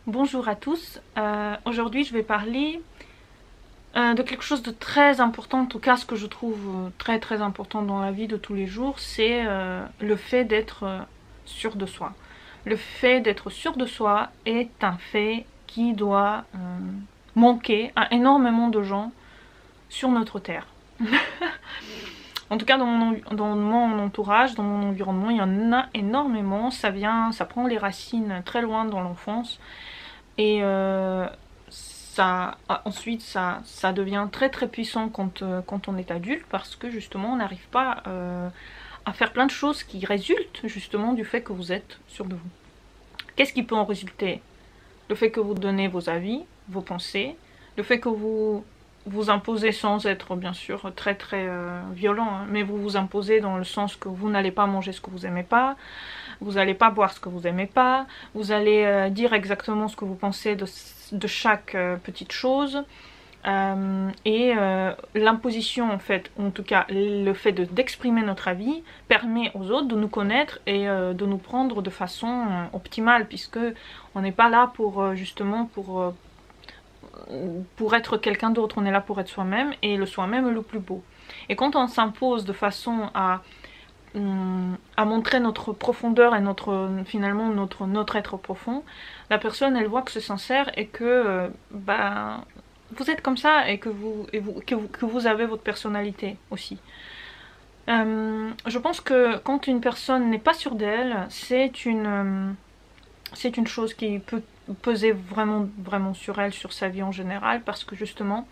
Bonjour à tous, aujourd'hui je vais parler de quelque chose de très important, en tout cas ce que je trouve très important dans la vie de tous les jours, c'est le fait d'être sûr de soi. Le fait d'être sûr de soi est un fait qui doit manquer à énormément de gens sur notre terre. En tout cas dans mon entourage, dans mon environnement, il y en a énormément, ça prend les racines très loin dans l'enfance. Et ensuite ça devient très puissant quand on est adulte parce que justement on n'arrive pas à faire plein de choses qui résultent justement du fait que vous êtes sûr de vous. Qu'est-ce qui peut en résulter? Le fait que vous donnez vos avis, vos pensées, le fait que vous imposez sans être bien sûr très violent, hein, mais vous vous imposez dans le sens que vous n'allez pas manger ce que vous aimez pas, vous n'allez pas boire ce que vous aimez pas, vous allez dire exactement ce que vous pensez de chaque petite chose. L'imposition en fait, en tout cas le fait d'exprimer notre avis permet aux autres de nous connaître et de nous prendre de façon optimale, puisque on n'est pas là pour justement pour être quelqu'un d'autre, on est là pour être soi-même, et le soi-même est le plus beau. Et quand on s'impose de façon à montrer notre profondeur et finalement notre être profond, la personne elle voit que c'est sincère et que vous êtes comme ça et que vous avez votre personnalité aussi. Je pense que quand une personne n'est pas sûre d'elle, c'est une chose qui peut peser vraiment sur elle, sur sa vie en général, parce que justement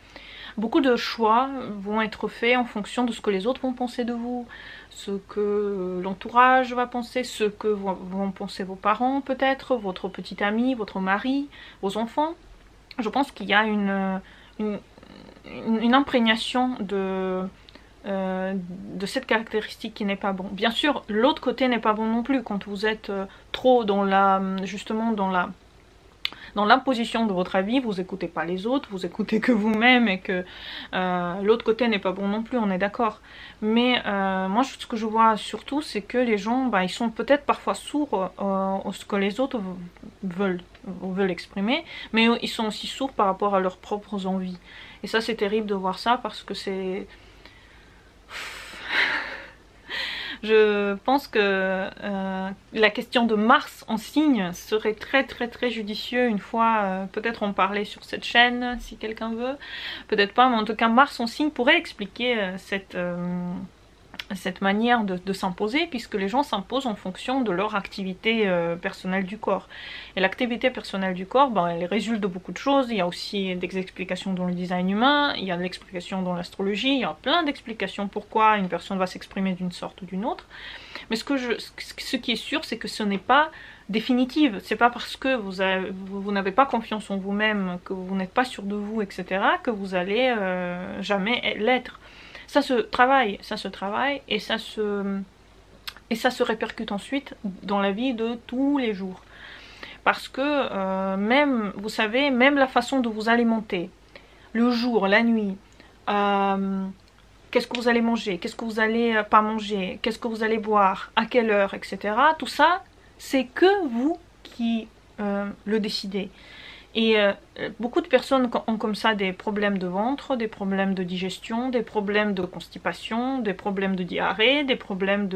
beaucoup de choix vont être faits en fonction de ce que les autres vont penser de vous, ce que l'entourage va penser, ce que vont penser vos parents peut-être, votre petit ami, votre mari, vos enfants. Je pense qu'il y a une imprégnation de cette caractéristique qui n'est pas bon. Bien sûr, l'autre côté n'est pas bon non plus, quand vous êtes trop justement dans l'imposition de votre avis, vous écoutez pas les autres, vous écoutez que vous-même, et que l'autre côté n'est pas bon non plus, on est d'accord. Mais moi ce que je vois surtout, c'est que les gens, ils sont peut-être parfois sourds à ce que les autres veulent exprimer, mais ils sont aussi sourds par rapport à leurs propres envies. Et ça c'est terrible de voir ça, parce que c'est... Je pense que la question de Mars en signe serait très judicieux une fois, peut-être en parler sur cette chaîne si quelqu'un veut, peut-être pas, mais en tout cas Mars en signe pourrait expliquer cette manière de s'imposer, puisque les gens s'imposent en fonction de leur activité personnelle du corps. Et l'activité personnelle du corps, elle résulte de beaucoup de choses. Il y a aussi des explications dans le design humain, il y a de l'explication dans l'astrologie, il y a plein d'explications pourquoi une personne va s'exprimer d'une sorte ou d'une autre. Mais ce qui est sûr, c'est que ce n'est pas définitive. C'est pas parce que vous n'avez pas confiance en vous-même, que vous n'êtes pas sûr de vous, etc., que vous allez jamais l'être. Ça se travaille et ça se répercute ensuite dans la vie de tous les jours. Parce que même, vous savez, même la façon de vous alimenter, le jour, la nuit, qu'est-ce que vous allez manger, qu'est-ce que vous allez pas manger, qu'est-ce que vous allez boire, à quelle heure, etc. Tout ça, c'est que vous qui le décidez. Et beaucoup de personnes ont comme ça des problèmes de ventre, des problèmes de digestion, des problèmes de constipation, des problèmes de diarrhée, des problèmes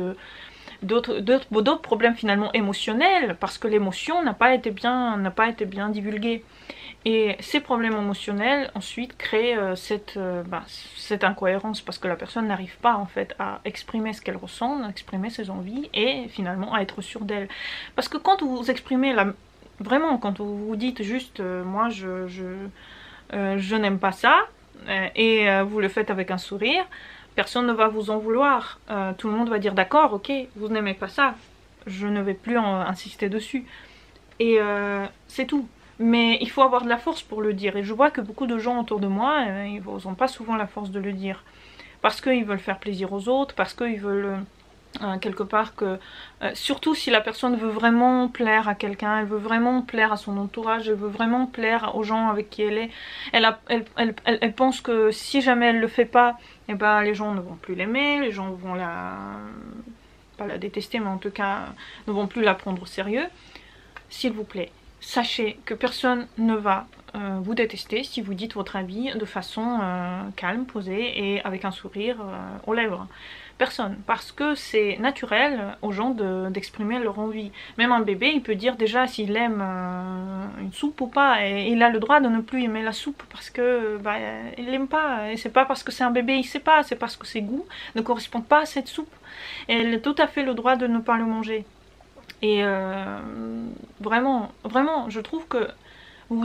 d'autres problèmes finalement émotionnels, parce que l'émotion n'a pas été bien divulguée. Et ces problèmes émotionnels ensuite créent cette incohérence, parce que la personne n'arrive pas en fait à exprimer ce qu'elle ressent, à exprimer ses envies et finalement à être sûre d'elle. Parce que quand vous exprimez vraiment, quand vous vous dites juste moi je n'aime pas ça, et vous le faites avec un sourire, personne ne va vous en vouloir. Tout le monde va dire d'accord, ok, vous n'aimez pas ça, je ne vais plus insister dessus. Et c'est tout. Mais il faut avoir de la force pour le dire. Et je vois que beaucoup de gens autour de moi, ils n'ont pas souvent la force de le dire. Parce qu'ils veulent faire plaisir aux autres, parce qu'ils veulent... quelque part que surtout si la personne veut vraiment plaire à quelqu'un, elle veut vraiment plaire à son entourage, elle veut vraiment plaire aux gens avec qui elle est, elle pense que si jamais elle le fait pas, et les gens ne vont plus l'aimer, les gens vont pas la détester, mais en tout cas ne vont plus la prendre au sérieux. S'il vous plaît, sachez que personne ne va vous détester si vous dites votre avis de façon calme, posée et avec un sourire aux lèvres. Personne, parce que c'est naturel aux gens d'exprimer leur envie. Même un bébé, il peut dire déjà s'il aime une soupe ou pas, et il a le droit de ne plus aimer la soupe parce que bah, il l'aime pas. Et c'est pas parce que c'est un bébé, il sait pas, c'est parce que ses goûts ne correspondent pas à cette soupe. Et il a tout à fait le droit de ne pas le manger. Et vraiment, vraiment, je trouve que vous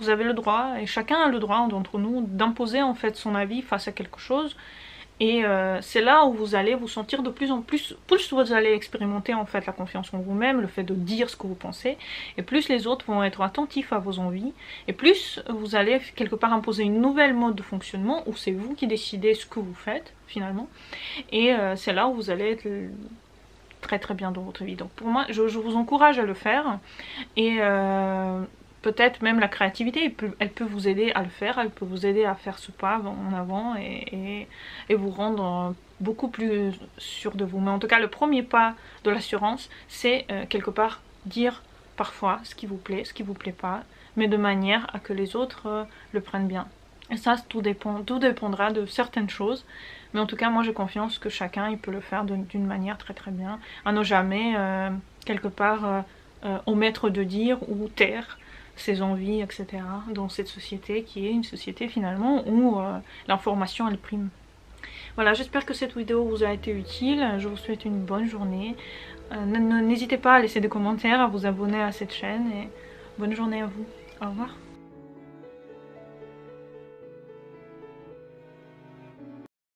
avez le droit, et chacun a le droit d'entre nous, d'imposer en fait son avis face à quelque chose. Et c'est là où vous allez vous sentir de plus en plus, plus vous allez expérimenter en fait la confiance en vous-même, le fait de dire ce que vous pensez, et plus les autres vont être attentifs à vos envies, et plus vous allez quelque part imposer une nouvelle mode de fonctionnement où c'est vous qui décidez ce que vous faites finalement, et c'est là où vous allez être très très bien dans votre vie. Donc pour moi, je vous encourage à le faire, et peut-être même la créativité, elle peut vous aider à le faire, elle peut vous aider à faire ce pas en avant et vous rendre beaucoup plus sûr de vous. Mais en tout cas, le premier pas de l'assurance, c'est quelque part dire parfois ce qui vous plaît, ce qui vous plaît pas, mais de manière à que les autres le prennent bien. Et ça, tout dépendra de certaines choses. Mais en tout cas, moi j'ai confiance que chacun il peut le faire d'une manière très très bien. À ne jamais quelque part omettre de dire ou taire ses envies, etc. dans cette société qui est une société finalement où l'information elle prime. Voilà, j'espère que cette vidéo vous a été utile. Je vous souhaite une bonne journée. N'hésitez pas à laisser des commentaires, à vous abonner à cette chaîne et bonne journée à vous. Au revoir.